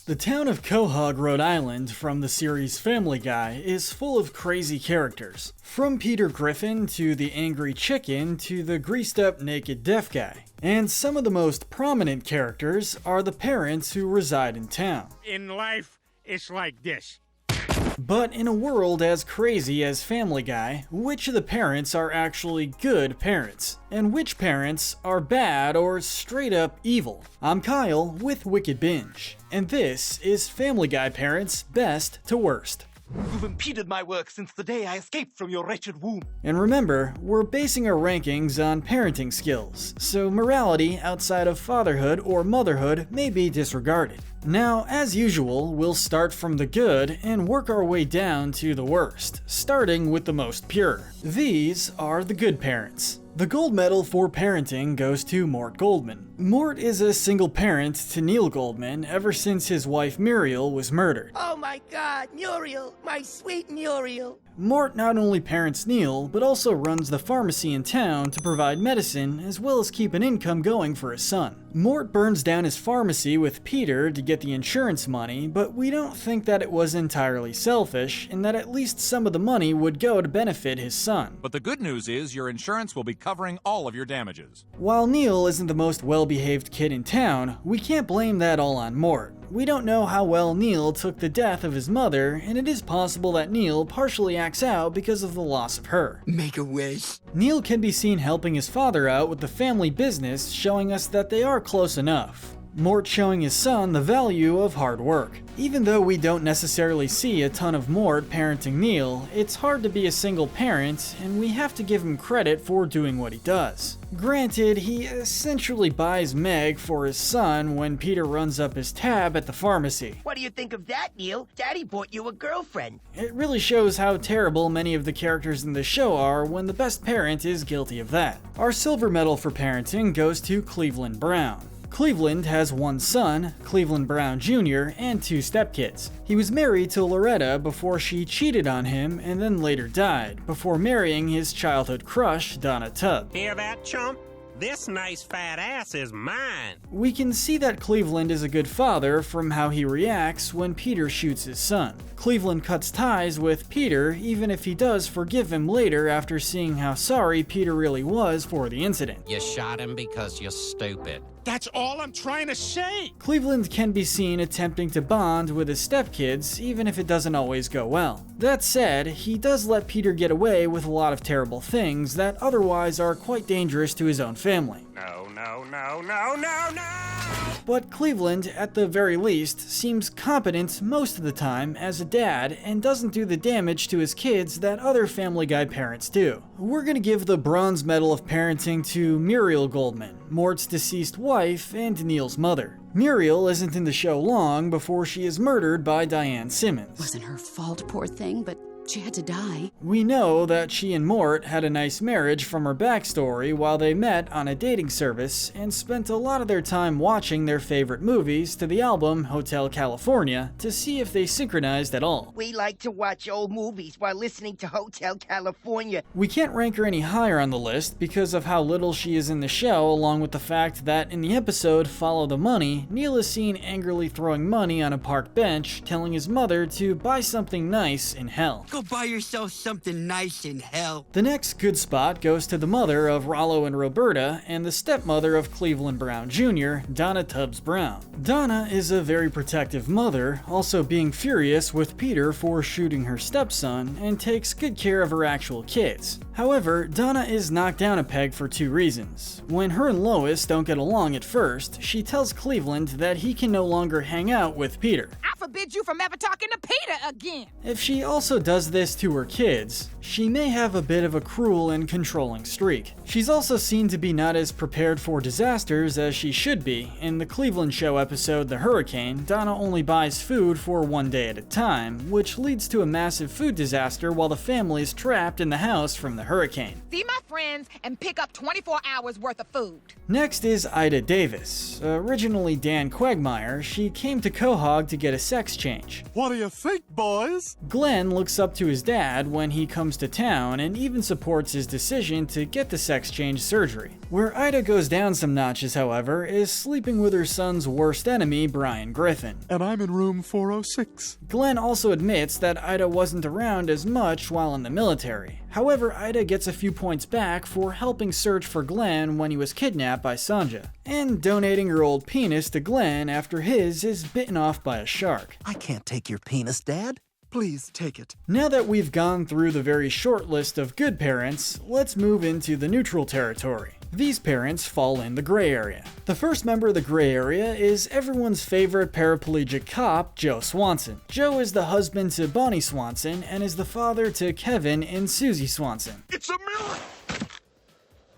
The town of Quahog, Rhode Island, from the series Family Guy, is full of crazy characters. From Peter Griffin to the angry chicken to the greased-up naked deaf guy. And some of the most prominent characters are the parents who reside in town. In life, it's like this. But in a world as crazy as Family Guy, which of the parents are actually good parents? And which parents are bad or straight up evil? I'm Kyle with Wicked Binge, and this is Family Guy Parents Best to Worst. You've impeded my work since the day I escaped from your wretched womb. And remember, we're basing our rankings on parenting skills, so morality outside of fatherhood or motherhood may be disregarded. Now, as usual, we'll start from the good and work our way down to the worst, starting with the most pure. These are the good parents. The gold medal for parenting goes to Mort Goldman. Mort is a single parent to Neil Goldman ever since his wife Muriel was murdered. Oh my God, Muriel, my sweet Muriel. Mort not only parents Neil, but also runs the pharmacy in town to provide medicine as well as keep an income going for his son. Mort burns down his pharmacy with Peter to get the insurance money, but we don't think that it was entirely selfish, and that at least some of the money would go to benefit his son. But the good news is your insurance will be covering all of your damages. While Neil isn't the most well-behaved kid in town, we can't blame that all on Mort. We don't know how well Neil took the death of his mother, and it is possible that Neil partially acts out because of the loss of her. Make a wish. Neil can be seen helping his father out with the family business, showing us that they are close enough. Mort showing his son the value of hard work. Even though we don't necessarily see a ton of Mort parenting Neil, it's hard to be a single parent, and we have to give him credit for doing what he does. Granted, he essentially buys Meg for his son when Peter runs up his tab at the pharmacy. What do you think of that, Neil? Daddy bought you a girlfriend. It really shows how terrible many of the characters in the show are when the best parent is guilty of that. Our silver medal for parenting goes to Cleveland Brown. Cleveland has one son, Cleveland Brown Jr., and two stepkids. He was married to Loretta before she cheated on him and then later died, before marrying his childhood crush, Donna Tubb. Hear that, chump? This nice fat ass is mine. We can see that Cleveland is a good father from how he reacts when Peter shoots his son. Cleveland cuts ties with Peter even if he does forgive him later after seeing how sorry Peter really was for the incident. You shot him because you're stupid. That's all I'm trying to say. Cleveland can be seen attempting to bond with his stepkids, even if it doesn't always go well. That said, he does let Peter get away with a lot of terrible things that otherwise are quite dangerous to his own family. No. But Cleveland, at the very least, seems competent most of the time as a dad and doesn't do the damage to his kids that other Family Guy parents do. We're gonna give the bronze medal of parenting to Muriel Goldman, Mort's deceased wife and Neil's mother. Muriel isn't in the show long before she is murdered by Diane Simmons. Wasn't her fault, poor thing, but she had to die. We know that she and Mort had a nice marriage from her backstory while they met on a dating service and spent a lot of their time watching their favorite movies to the album Hotel California to see if they synchronized at all. We like to watch old movies while listening to Hotel California. We can't rank her any higher on the list because of how little she is in the show, along with the fact that in the episode Follow the Money, Neil is seen angrily throwing money on a park bench, telling his mother to buy something nice in hell. Go buy yourself something nice in hell. The next good spot goes to the mother of Rollo and Roberta and the stepmother of Cleveland Brown Jr., Donna Tubbs Brown. Donna is a very protective mother, also being furious with Peter for shooting her stepson, and takes good care of her actual kids. However, Donna is knocked down a peg for two reasons. When her and Lois don't get along at first, she tells Cleveland that he can no longer hang out with Peter. I forbid you from ever talking to Peter again. If she also does this to her kids, she may have a bit of a cruel and controlling streak. She's also seen to be not as prepared for disasters as she should be. In the Cleveland show episode The Hurricane, Donna only buys food for one day at a time, which leads to a massive food disaster while the family is trapped in the house from the hurricane. See my friends and pick up 24 hours worth of food. Next is Ida Davis. Originally Dan Quagmire, she came to Quahog to get a sex sex change. What do you think, boys? Glenn looks up to his dad when he comes to town and even supports his decision to get the sex change surgery. Where Ida goes down some notches, however, is sleeping with her son's worst enemy, Brian Griffin. And I'm in room 406. Glenn also admits that Ida wasn't around as much while in the military. However, Ida gets a few points back for helping search for Glenn when he was kidnapped by Sanja, and donating her old penis to Glenn after his is bitten off by a shark. I can't take your penis, Dad. Please take it. Now that we've gone through the very short list of good parents, let's move into the neutral territory. These parents fall in the gray area. The first member of the gray area is everyone's favorite paraplegic cop, Joe Swanson. Joe is the husband to Bonnie Swanson and is the father to Kevin and Susie Swanson. It's a miracle!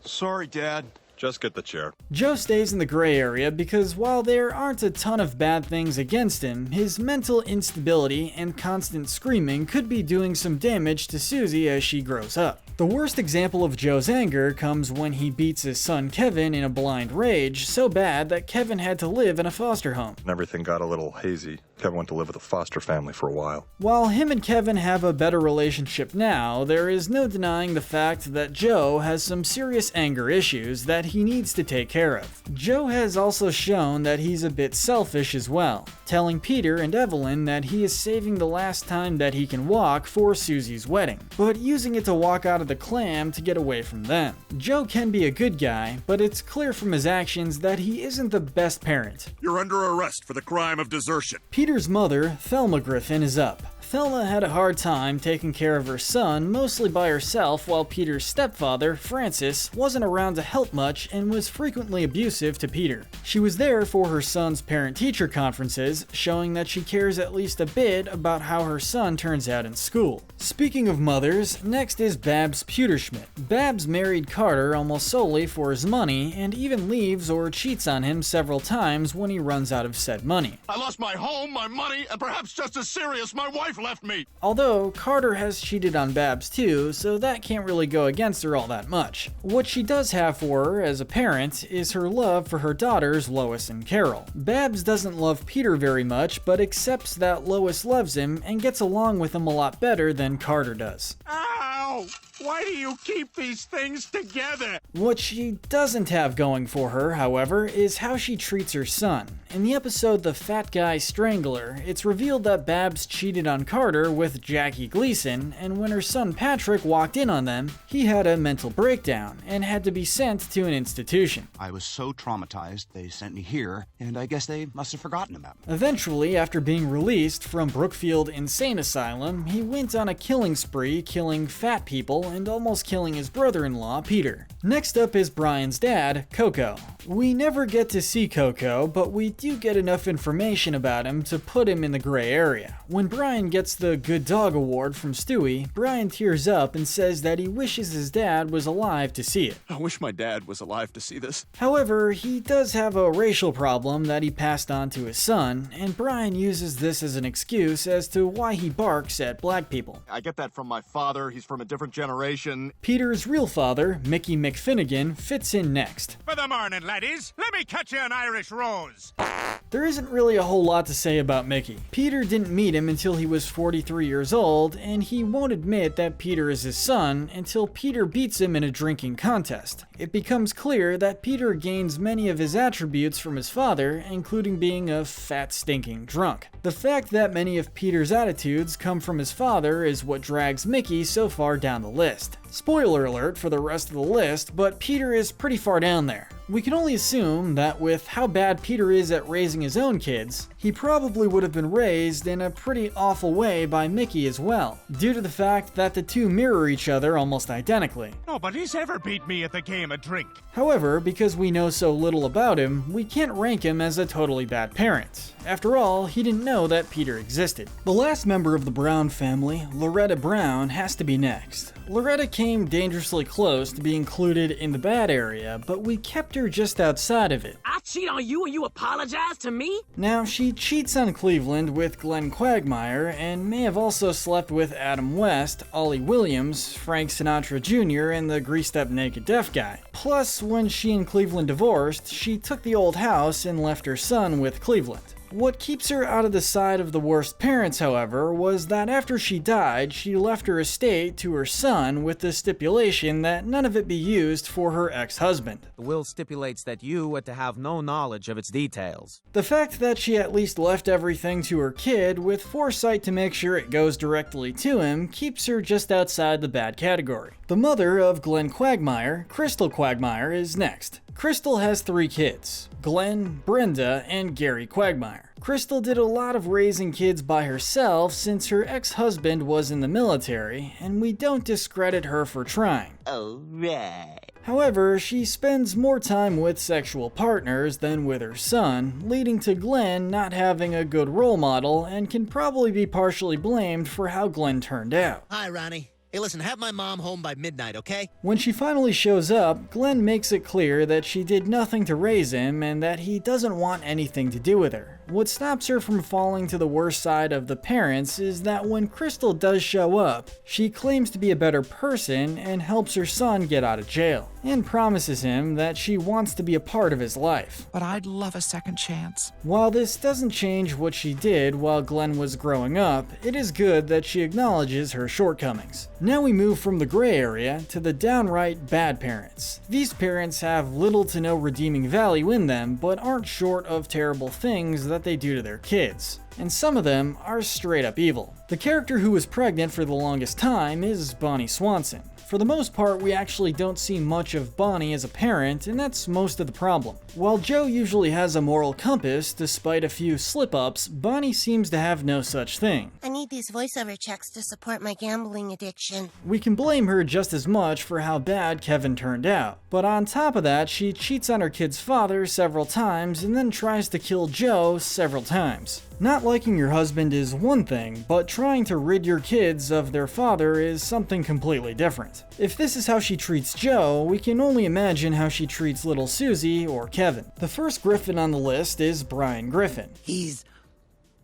Sorry, Dad. Just get the chair. Joe stays in the gray area because while there aren't a ton of bad things against him, his mental instability and constant screaming could be doing some damage to Susie as she grows up. The worst example of Joe's anger comes when he beats his son Kevin in a blind rage so bad that Kevin had to live in a foster home. And everything got a little hazy. Kevin went to live with a foster family for a while. While him and Kevin have a better relationship now, there is no denying the fact that Joe has some serious anger issues that he needs to take care of. Joe has also shown that he's a bit selfish as well, telling Peter and Evelyn that he is saving the last time that he can walk for Susie's wedding, but using it to walk out of the clam to get away from them. Joe can be a good guy, but it's clear from his actions that he isn't the best parent. You're under arrest for the crime of desertion. Peter's mother, Thelma Griffin, is up. Thelma had a hard time taking care of her son mostly by herself while Peter's stepfather, Francis, wasn't around to help much and was frequently abusive to Peter. She was there for her son's parent-teacher conferences, showing that she cares at least a bit about how her son turns out in school. Speaking of mothers, next is Babs Pewterschmidt. Babs married Carter almost solely for his money and even leaves or cheats on him several times when he runs out of said money. I lost my home, my money, and perhaps just as serious, my wife left me. Although, Carter has cheated on Babs too, so that can't really go against her all that much. What she does have for her as a parent is her love for her daughters Lois and Carol. Babs doesn't love Peter very much, but accepts that Lois loves him and gets along with him a lot better than Carter does. Ow! Why do you keep these things together? What she doesn't have going for her, however, is how she treats her son. In the episode The Fat Guy Strangler, it's revealed that Babs cheated on Carter with Jackie Gleason, and when her son Patrick walked in on them, he had a mental breakdown and had to be sent to an institution. I was so traumatized, they sent me here, and I guess they must have forgotten about me. Eventually, after being released from Brookfield Insane Asylum, he went on a killing spree, killing fat people and almost killing his brother-in-law, Peter. Next up is Brian's dad, Coco. We never get to see Coco, but we do get enough information about him to put him in the gray area. When Brian gets the Good Dog Award from Stewie, Brian tears up and says that he wishes his dad was alive to see it. I wish my dad was alive to see this. However, he does have a racial problem that he passed on to his son, and Brian uses this as an excuse as to why he barks at black people. I get that from my father. He's from a different generation. Peter's real father, Mickey McFinnigan, fits in next. For the morning, laddies, let me cut you an Irish rose. There isn't really a whole lot to say about Mickey. Peter didn't meet him until he was 43 years old, and he won't admit that Peter is his son until Peter beats him in a drinking contest. It becomes clear that Peter gains many of his attributes from his father, including being a fat, stinking drunk. The fact that many of Peter's attitudes come from his father is what drags Mickey so far down the list. Spoiler alert for the rest of the list, but Peter is pretty far down there. We can only assume that with how bad Peter is at raising his own kids, he probably would have been raised in a pretty awful way by Mickey as well, due to the fact that the two mirror each other almost identically. Nobody's ever beat me at the game of drink. However, because we know so little about him, we can't rank him as a totally bad parent. After all, he didn't know that Peter existed. The last member of the Brown family, Loretta Brown, has to be next. Loretta came dangerously close to be included in the bad area, but we kept her just outside of it. I cheat on you and you apologize to me? Now, she cheats on Cleveland with Glenn Quagmire and may have also slept with Adam West, Ollie Williams, Frank Sinatra Jr., and the greased-up naked deaf guy. Plus, when she and Cleveland divorced, she took the old house and left her son with Cleveland. What keeps her out of the side of the worst parents, however, was that after she died, she left her estate to her son with the stipulation that none of it be used for her ex-husband. The will stipulates that you are to have no knowledge of its details. The fact that she at least left everything to her kid with foresight to make sure it goes directly to him keeps her just outside the bad category. The mother of Glenn Quagmire, Crystal Quagmire, is next. Crystal has 3 kids, Glenn, Brenda, and Gary Quagmire. Crystal did a lot of raising kids by herself since her ex-husband was in the military, and we don't discredit her for trying. Alright. However, she spends more time with sexual partners than with her son, leading to Glenn not having a good role model and can probably be partially blamed for how Glenn turned out. Hi, Ronnie. Hey, listen, have my mom home by midnight, okay? When she finally shows up, Glenn makes it clear that she did nothing to raise him and that he doesn't want anything to do with her. What stops her from falling to the worst side of the parents is that when Crystal does show up, she claims to be a better person and helps her son get out of jail, and promises him that she wants to be a part of his life. But I'd love a second chance. While this doesn't change what she did while Glenn was growing up, it is good that she acknowledges her shortcomings. Now we move from the gray area to the downright bad parents. These parents have little to no redeeming value in them, but aren't short of terrible things that they do to their kids. And some of them are straight up evil. The character who was pregnant for the longest time is Bonnie Swanson. For the most part, we actually don't see much of Bonnie as a parent, and that's most of the problem. While Joe usually has a moral compass, despite a few slip-ups, Bonnie seems to have no such thing. I need these voiceover checks to support my gambling addiction. We can blame her just as much for how bad Kevin turned out. But on top of that, she cheats on her kid's father several times and then tries to kill Joe several times. Not liking your husband is one thing, but trying to rid your kids of their father is something completely different. If this is how she treats Joe, we can only imagine how she treats little Susie or Kevin. The first Griffin on the list is Brian Griffin. He's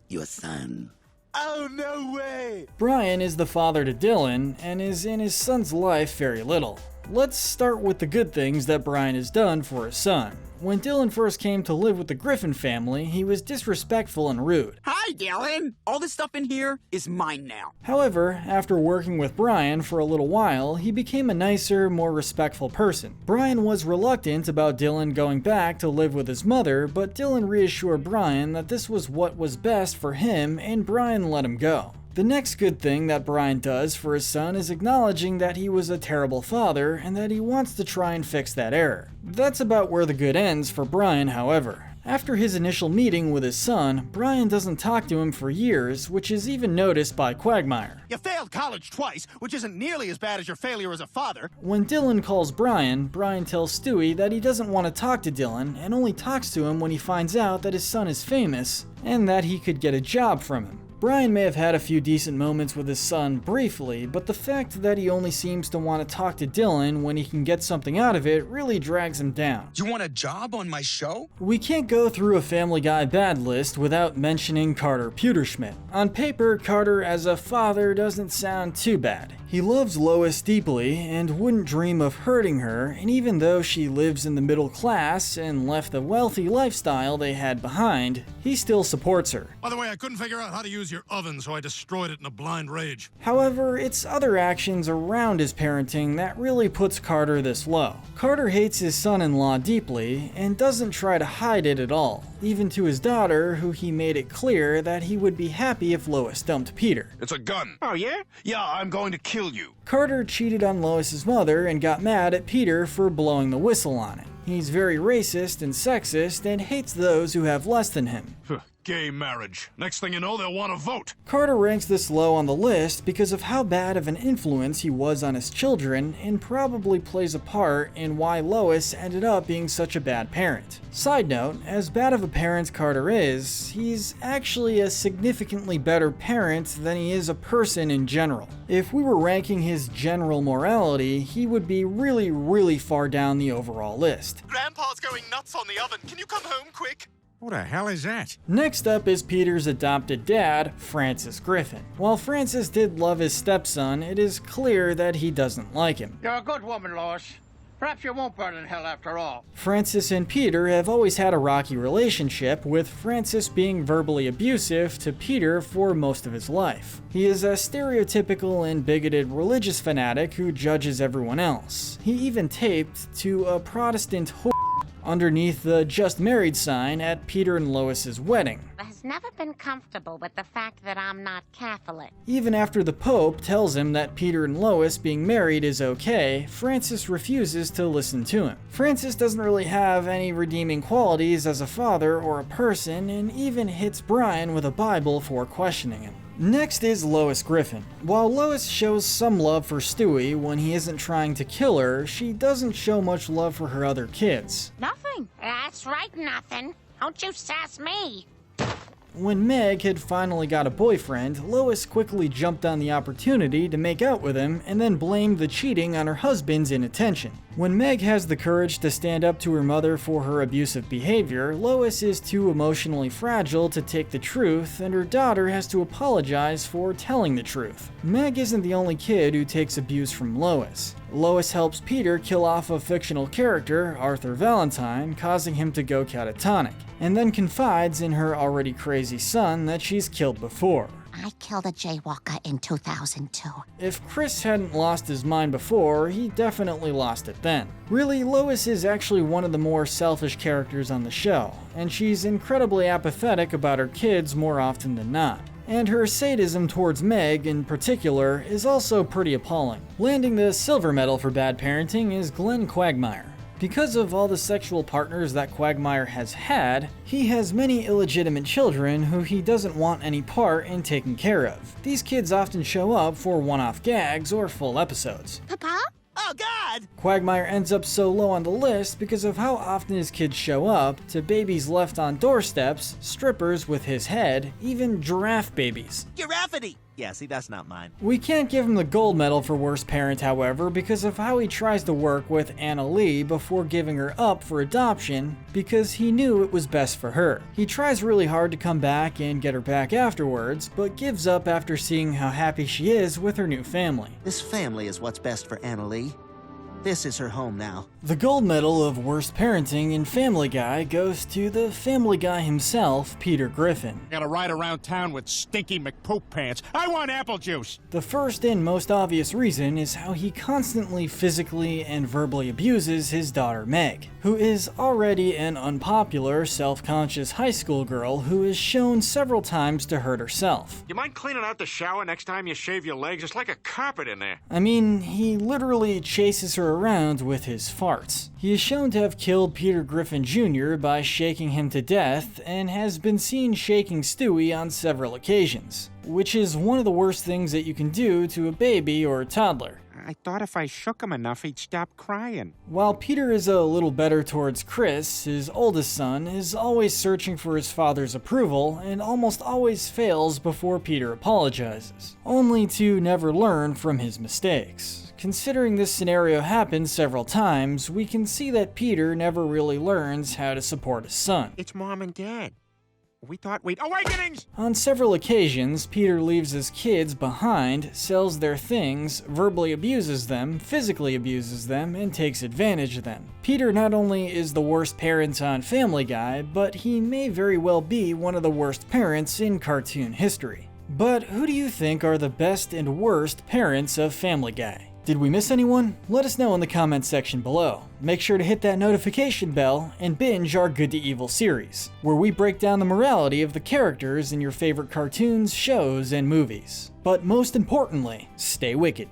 your son. Oh, no way! Brian is the father to Dylan and is in his son's life very little. Let's start with the good things that Brian has done for his son. When Dylan first came to live with the Griffin family, he was disrespectful and rude. Hi, Dylan! All this stuff in here is mine now. However, after working with Brian for a little while, he became a nicer, more respectful person. Brian was reluctant about Dylan going back to live with his mother, but Dylan reassured Brian that this was what was best for him, and Brian let him go. The next good thing that Brian does for his son is acknowledging that he was a terrible father and that he wants to try and fix that error. That's about where the good ends for Brian, however. After his initial meeting with his son, Brian doesn't talk to him for years, which is even noticed by Quagmire. You failed college twice, which isn't nearly as bad as your failure as a father. When Dylan calls Brian, Brian tells Stewie that he doesn't want to talk to Dylan and only talks to him when he finds out that his son is famous and that he could get a job from him. Brian may have had a few decent moments with his son briefly, but the fact that he only seems to want to talk to Dylan when he can get something out of it really drags him down. You want a job on my show? We can't go through a Family Guy bad list without mentioning Carter Pewterschmidt. On paper, Carter as a father doesn't sound too bad. He loves Lois deeply and wouldn't dream of hurting her, and even though she lives in the middle class and left the wealthy lifestyle they had behind, he still supports her. By the way, I couldn't figure out how to use your oven, so I destroyed it in a blind rage. However, it's other actions around his parenting that really puts Carter this low. Carter hates his son-in-law deeply and doesn't try to hide it at all, even to his daughter, who he made it clear that he would be happy if Lois dumped Peter. It's a gun. Oh, yeah? Yeah, I'm going to kill you. Carter cheated on Lois's mother and got mad at Peter for blowing the whistle on it. He's very racist and sexist and hates those who have less than him. Gay marriage. Next thing you know, they'll want to vote. Carter ranks this low on the list because of how bad of an influence he was on his children and probably plays a part in why Lois ended up being such a bad parent. Side note, as bad of a parent Carter is, he's actually a significantly better parent than he is a person in general. If we were ranking his general morality, he would be really, really far down the overall list. Grandpa's going nuts on the oven. Can you come home quick? What the hell is that? Next up is Peter's adopted dad, Francis Griffin. While Francis did love his stepson, it is clear that he doesn't like him. You're a good woman, Lois. Perhaps you won't burn in hell after all. Francis and Peter have always had a rocky relationship, with Francis being verbally abusive to Peter for most of his life. He is a stereotypical and bigoted religious fanatic who judges everyone else. He even taped to a Protestant whore underneath the just married sign at Peter and Lois's wedding. Has never been comfortable with the fact that I'm not Catholic. Even after the Pope tells him that Peter and Lois being married is okay, Francis refuses to listen to him. Francis doesn't really have any redeeming qualities as a father or a person, and even hits Brian with a Bible for questioning him. Next is Lois Griffin. While Lois shows some love for Stewie when he isn't trying to kill her, she doesn't show much love for her other kids. Nothing. That's right, nothing. Don't you sass me. When Meg had finally got a boyfriend, Lois quickly jumped on the opportunity to make out with him and then blamed the cheating on her husband's inattention. When Meg has the courage to stand up to her mother for her abusive behavior, Lois is too emotionally fragile to take the truth, and her daughter has to apologize for telling the truth. Meg isn't the only kid who takes abuse from Lois. Lois helps Peter kill off a fictional character, Arthur Valentine, causing him to go catatonic, and then confides in her already crazy son that she's killed before. I killed a jaywalker in 2002. If Chris hadn't lost his mind before, he definitely lost it then. Really, Lois is actually one of the more selfish characters on the show, and she's incredibly apathetic about her kids more often than not. And her sadism towards Meg, in particular, is also pretty appalling. Landing the silver medal for bad parenting is Glenn Quagmire. Because of all the sexual partners that Quagmire has had, he has many illegitimate children who he doesn't want any part in taking care of. These kids often show up for one-off gags or full episodes. Papa? Oh, God! Quagmire ends up so low on the list because of how often his kids show up, to babies left on doorsteps, strippers with his head, even giraffe babies. Giraffity! Yeah, see, that's not mine. We can't give him the gold medal for worst parent, however, because of how he tries to work with Anna Lee before giving her up for adoption, because he knew it was best for her. He tries really hard to come back and get her back afterwards, but gives up after seeing how happy she is with her new family. This family is what's best for Anna Lee. This is her home now. The gold medal of worst parenting in Family Guy goes to the Family Guy himself, Peter Griffin. Gotta ride around town with stinky McPoop pants. I want apple juice! The first and most obvious reason is how he constantly physically and verbally abuses his daughter Meg, who is already an unpopular, self-conscious high school girl who is shown several times to hurt herself. You mind cleaning out the shower next time you shave your legs? It's like a carpet in there. I mean, he literally chases her around with his farts. He is shown to have killed Peter Griffin Jr. by shaking him to death, and has been seen shaking Stewie on several occasions, which is one of the worst things that you can do to a baby or a toddler. I thought if I shook him enough, he'd stop crying. While Peter is a little better towards Chris, his oldest son is always searching for his father's approval and almost always fails before Peter apologizes, only to never learn from his mistakes. Considering this scenario happens several times, we can see that Peter never really learns how to support his son. It's Mom and Dad. We thought we'd... Awakenings! On several occasions, Peter leaves his kids behind, sells their things, verbally abuses them, physically abuses them, and takes advantage of them. Peter not only is the worst parent on Family Guy, but he may very well be one of the worst parents in cartoon history. But who do you think are the best and worst parents of Family Guy? Did we miss anyone? Let us know in the comments section below. Make sure to hit that notification bell and binge our Good to Evil series, where we break down the morality of the characters in your favorite cartoons, shows, and movies. But most importantly, stay wicked.